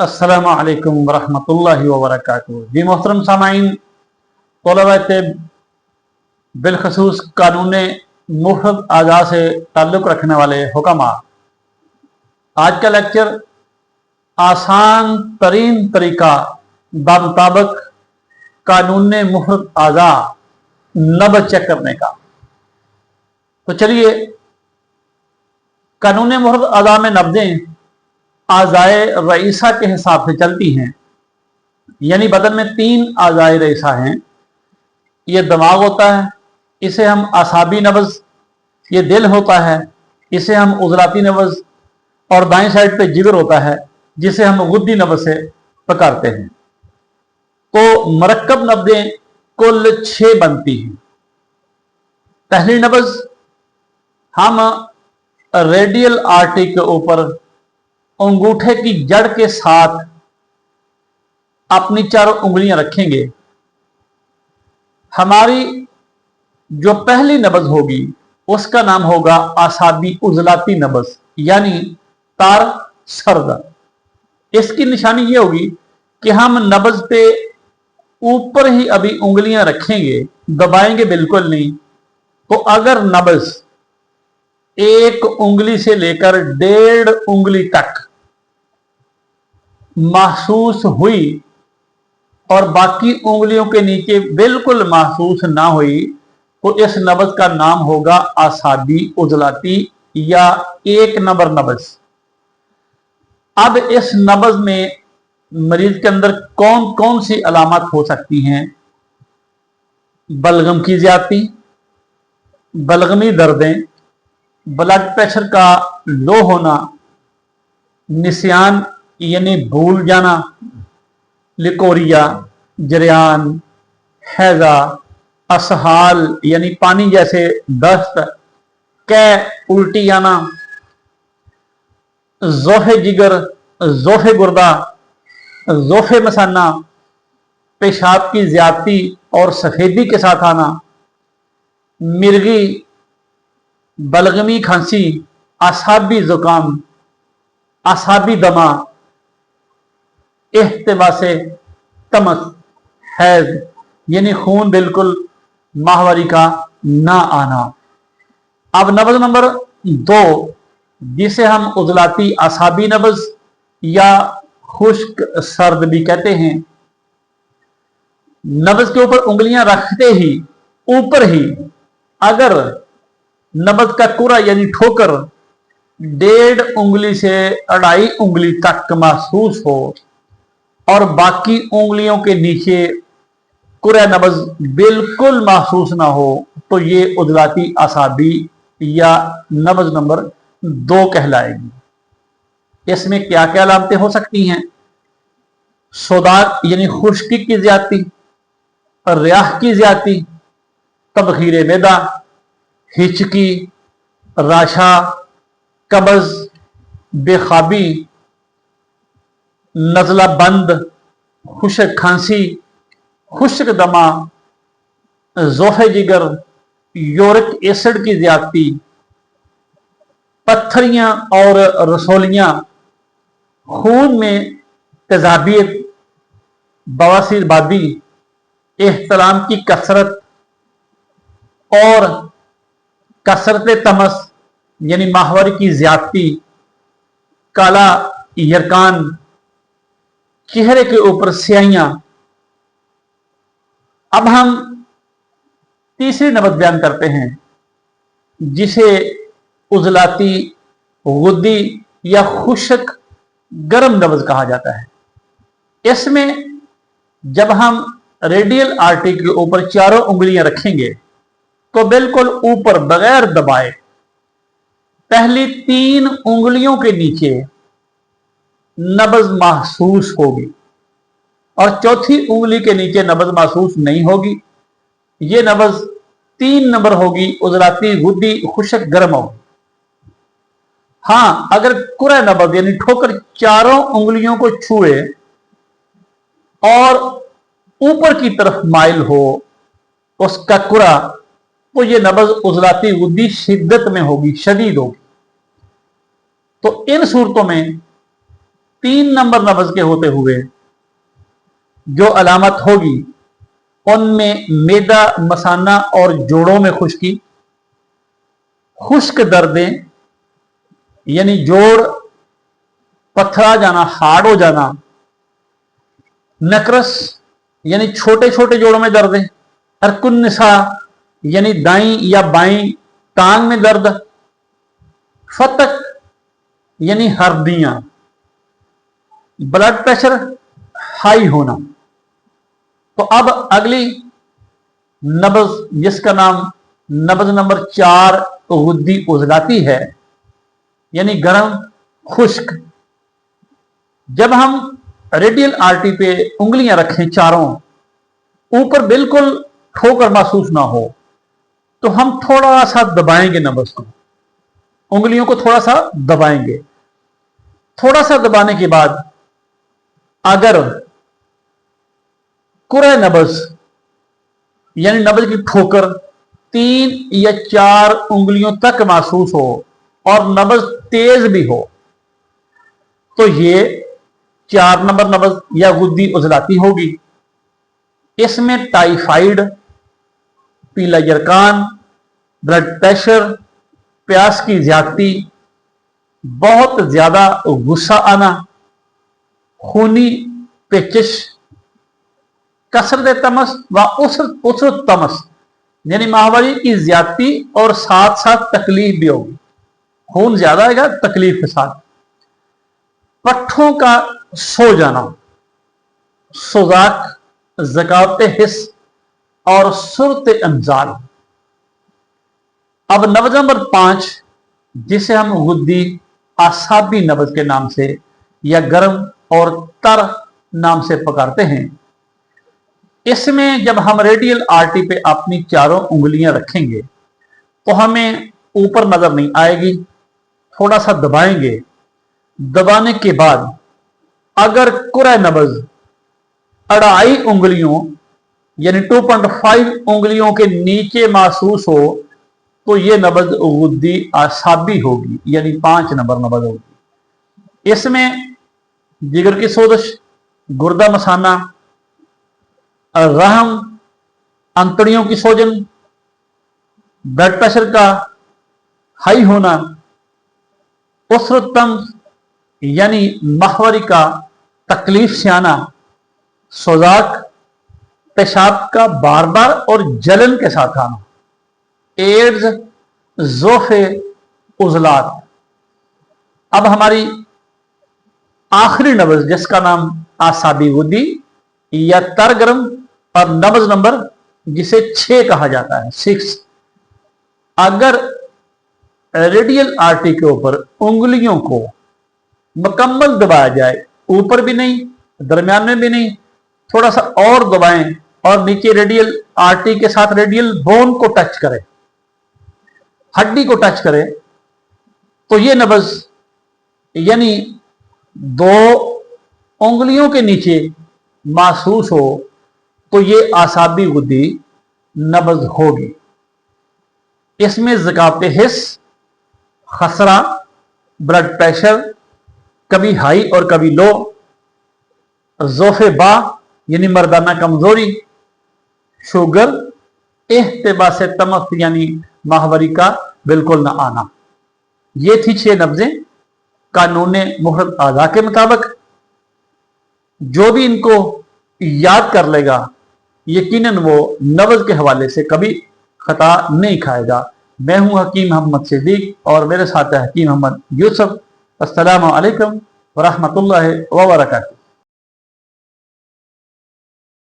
अस्सलामु अलैकुम वरहमतुल्लाहि वबरकातुहू। जी मोहतरम सामाईन, तलबा तिब बिलखसूस कानून मुफ्रद आज़ा से ताल्लुक़ रखने वाले हुक्मा, आज का लेक्चर आसान तरीन तरीका बामुताबिक कानून मुफ्रद आज़ा नब्ज़ चेक करने का। तो चलिए, कानून मुफ्रद आज़ा में नब्ज़ें आज़ाए रईसा के हिसाब से चलती हैं। यानी बदन में 3 आज़ाए रईसा हैं। ये दिमाग होता है, इसे हम आसाबी नब्ज़, ये दिल होता है, इसे हम उज़लाती नब्ज़, और दाएं साइड पे जिगर होता है जिसे हम गुद्दी नब्ज़ से पकड़ते हैं। तो मरक्कब नब्ज़ें कुल 6 बनती हैं। पहली नब्ज़ हम रेडियल आर्टरी के ऊपर अंगूठे की जड़ के साथ अपनी 4 उंगलियां रखेंगे। हमारी जो पहली नब्ज़ होगी उसका नाम होगा आसाबी उज़लाती नब्ज़, यानी तार सर्द। इसकी निशानी ये होगी कि हम नब्ज़ पे ऊपर ही अभी उंगलियां रखेंगे, दबाएंगे बिल्कुल नहीं। तो अगर नब्ज़ 1 उंगली से लेकर 1.5 उंगली तक महसूस हुई और बाकी उंगलियों के नीचे बिल्कुल महसूस ना हुई, तो इस नब्ज़ का नाम होगा आसाबी उज़लाती या 1 नंबर नब्ज़। अब इस नब्ज़ में मरीज के अंदर कौन कौन सी अलामत हो सकती हैं? बलगम की ज्यादती, बलगमी दर्दें, ब्लड प्रेशर का लो होना, निस्यान यानी भूल जाना, लिकोरिया, जरियान, हैजा, असहाल यानी पानी जैसे दस्त, कै उल्टी आना, जोफे जिगर, जोफे गुर्दा, जोफे मसाना, पेशाब की ज्यादती और सफेदी के साथ आना, मिर्गी, बलगमी खांसी, आसाबी जुकाम, आसाबी दमा, इह्तिबासे तमस, हैज यानी खून बिल्कुल माहवारी का ना आना। अब नब्ज़ नंबर 2, जिसे हम उज़लाती आसाबी नब्ज़ या खुश्क सर्द भी कहते हैं। नब्ज़ के ऊपर उंगलियां रखते ही ऊपर ही अगर नब्ज़ का कुरा यानी ठोकर 1.5 उंगली से 2.5 उंगली तक महसूस हो और बाकी उंगलियों के नीचे कुरा नब्ज़ बिल्कुल महसूस ना हो, तो ये उज़लाती आसाबी या नब्ज़ नंबर 2 कहलाएगी। इसमें क्या क्या अलामतें हो सकती हैं? सोदाग यानी खुश्की की ज्यादती, रियाह की ज्यादती, तबखीर मैदा, हिचकी, राशा, कब्ज़, बेखाबी, नज़ला बंद, खुश्क खांसी, खुश्क दमा, जोफे जिगर, यूरिक एसिड की ज्यादती, पत्थरियां और रसोलियां, खून में तेजाबियत, बवासीर बादी, एहतलाम की कसरत और कसरत तमस यानी माहवारी की ज्यादती, काला यरकान, चेहरे के ऊपर स्याहियां। अब हम तीसरी नब्ज़ बयान करते हैं जिसे उज़लाती गुद्दी या खुश्क गर्म नब्ज़ कहा जाता है। इसमें जब हम रेडियल आर्टरी के ऊपर 4 उंगलियां रखेंगे तो बिल्कुल ऊपर बगैर दबाए पहली 3 उंगलियों के नीचे नब्ज़ महसूस होगी और चौथी उंगली के नीचे नब्ज़ महसूस नहीं होगी। ये नब्ज़ 3 नंबर होगी, उज़लाती गुद्दी खुश्क गर्म होगी। हां, अगर कुरा नब्ज़ यानी ठोकर 4 उंगलियों को छुए और ऊपर की तरफ माइल हो उसका कुरा, तो ये नब्ज़ उज़लाती गुद्दी शिद्दत में होगी, शदीद होगी। तो इन सूरतों में 3 नंबर नब्ज के होते हुए जो अलामत होगी उनमें मैदा, मसाना और जोड़ों में खुश्की, खुश्क दर्दें यानी जोड़ पत्थरा जाना, हार्ड हो जाना, नकरस यानी छोटे छोटे जोड़ों में दर्द है, अरकुन्निसा यानी दाई या बाई टांग में दर्द, फतक यानी हड्डियां, ब्लड प्रेशर हाई होना। तो अब अगली नब्ज जिसका नाम नब्ज नंबर 4 गुद्दी उजलाती है यानी गर्म खुश्क। जब हम रेडियल आर्टरी पे उंगलियां रखें चारों, ऊपर बिल्कुल ठोकर महसूस ना हो तो हम थोड़ा सा दबाएंगे नब्ज को, उंगलियों को थोड़ा सा दबाएंगे। थोड़ा सा दबाने के बाद अगर कुरे नब्ज यानी नब्ज की ठोकर 3 या 4 उंगलियों तक महसूस हो और नब्ज तेज भी हो तो ये 4 नंबर नब्ज या गुद्दी उजलाती होगी। इसमें टाइफाइड, पीला यरकान, ब्लड प्रेशर, प्यास की ज्यादती, बहुत ज्यादा गुस्सा आना, खूनी पेचिश, कसरत तमस व उसरत तमस यानी माहवारी की ज्यादती और साथ साथ तकलीफ भी होगी। खून ज्यादा आएगा तकलीफ के साथ। पट्ठों का सो जाना, सुजाक, ज़कात हिस्स और सुरत अंजाल। अब नब्ज नंबर 5 जिसे हम गुद्दी आसाबी नब्ज के नाम से या गर्म और तर नाम से पुकारते हैं, इसमें जब हम रेडियल आर्टरी पे अपनी चारों उंगलियां रखेंगे तो हमें ऊपर नजर नहीं आएगी, थोड़ा सा दबाएंगे। दबाने के बाद अगर कुरा नब्ज 2.5 उंगलियों यानी 2.5 उंगलियों के नीचे महसूस हो तो यह नब्ज गुद्दी आसाबी होगी यानी 5 नंबर नब्ज होगी। इसमें जिगर की सोजश, गुर्दा मसाना, रहम, अंतड़ियों की सोजन, ब्लड प्रेशर का हाई होना, उसरतम यानी माहवारी का तकलीफ से आना, सोजाक, पेशाब का बार बार और जलन के साथ आना, एड्स, जोफे, उजलात। अब हमारी आखिरी नब्ज जिसका नाम आसाबी गुद्दी या तरगर्म और नब्ज नंबर जिसे 6 कहा जाता है, 6। अगर रेडियल आर्टरी के ऊपर उंगलियों को मुकम्मल दबाया जाए, ऊपर भी नहीं, दरम्यान में भी नहीं, थोड़ा सा और दबाएं और नीचे रेडियल आर्टरी के साथ रेडियल बोन को टच करें, हड्डी को टच करें, तो ये नब्ज यानी 2 उंगलियों के नीचे महसूस हो तो ये आसाबी गुद्दी नब्ज होगी। इसमें ज़कात हिस्स, खसरा, ब्लड प्रेशर कभी हाई और कभी लो, जोफे बा यानी मर्दाना कमजोरी, शुगर, इहतिबास तमस यानी माहवारी का बिल्कुल ना आना। ये थी 6 नब्जें कानून मुहर्रत आज़ा के मुताबिक। जो भी इनको याद कर लेगा यकीनन वो नब्ज के हवाले से कभी खता नहीं खाएगा। मैं हूं हकीम मोहम्मद सिद्दीक और मेरे साथ है हकीम मोहम्मद यूसुफ। अस्सलामु अलैकुम व रहमतुल्लाहि व बरकातुहू।